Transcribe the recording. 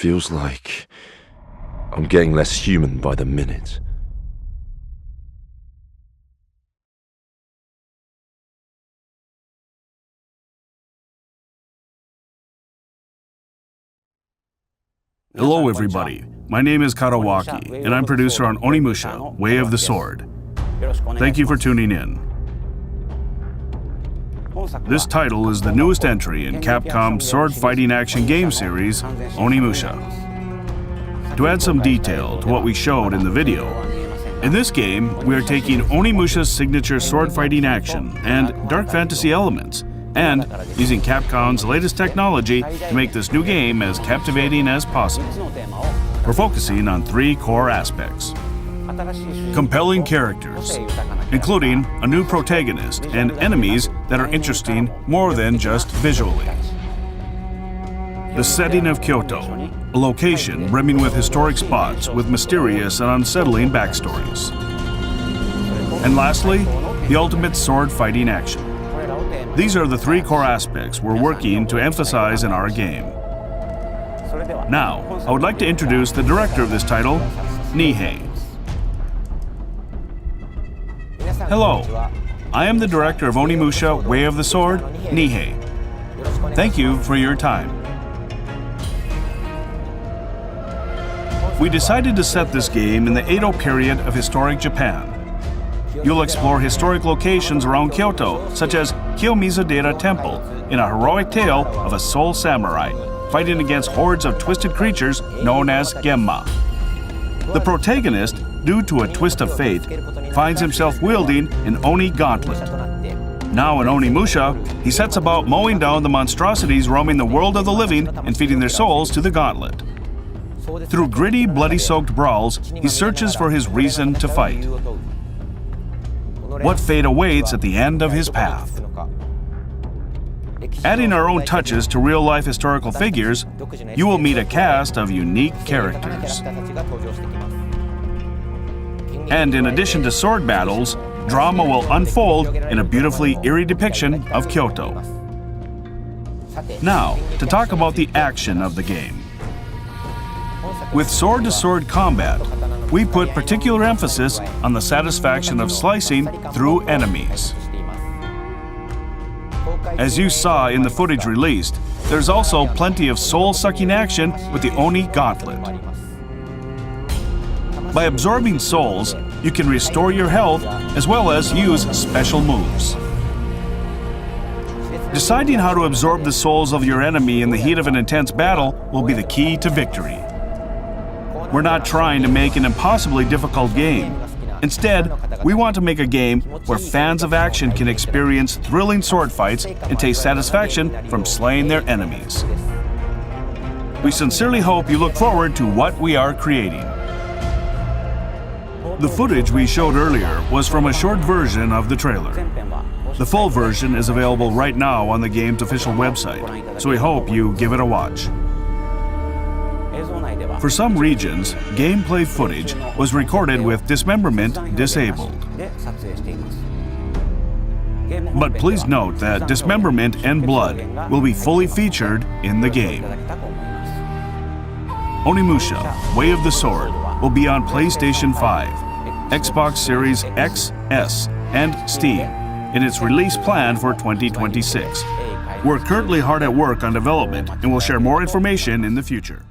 feels like I'm getting less human by the minute. Hello everybody, my name is Karawaki, and I'm producer on Onimusha, Way of the Sword. Thank you for tuning in. This title is the newest entry in Capcom's sword fighting action game series, Onimusha. To add some detail to what we showed in the video, in this game we are taking Onimusha's signature sword fighting action and dark fantasy elements, and using Capcom's latest technology to make this new game as captivating as possible. We're focusing on three core aspects. Compelling characters, including a new protagonist and enemies that are interesting more than just visually. The setting of Kyoto, a location brimming with historic spots with mysterious and unsettling backstories. And lastly, the ultimate sword fighting action. These are the three core aspects we're working to emphasize in our game. Now, I would like to introduce the director of this title, Nihei. Hello, I am the director of Onimusha, Way of the Sword, Nihei. Thank you for your time. We decided to set this game in the Edo period of historic Japan. You'll explore historic locations around Kyoto, such as Kiyomizu-dera Temple, in a heroic tale of a soul samurai fighting against hordes of twisted creatures known as Genma. The protagonist, due to a twist of fate, finds himself wielding an Oni gauntlet. Now in Onimusha, he sets about mowing down the monstrosities roaming the world of the living and feeding their souls to the gauntlet. Through gritty, bloody-soaked brawls, he searches for his reason to fight. What fate awaits at the end of his path? Adding our own touches to real-life historical figures, you will meet a cast of unique characters. And in addition to sword battles, drama will unfold in a beautifully eerie depiction of Kyoto. Now, to talk about the action of the game. With sword-to-sword combat, we put particular emphasis on the satisfaction of slicing through enemies. As you saw in the footage released, there's also plenty of soul-sucking action with the Oni gauntlet. By absorbing souls, you can restore your health as well as use special moves. Deciding how to absorb the souls of your enemy in the heat of an intense battle will be the key to victory. We're not trying to make an impossibly difficult game. Instead, we want to make a game where fans of action can experience thrilling sword fights and taste satisfaction from slaying their enemies. We sincerely hope you look forward to what we are creating. The footage we showed earlier was from a short version of the trailer. The full version is available right now on the game's official website, so we hope you give it a watch. For some regions, gameplay footage was recorded with dismemberment disabled. But please note that dismemberment and blood will be fully featured in the game. Onimusha, Way of the Sword will be on PlayStation 5, Xbox Series X, S, and Steam in its release plan for 2026. We're currently hard at work on development and will share more information in the future.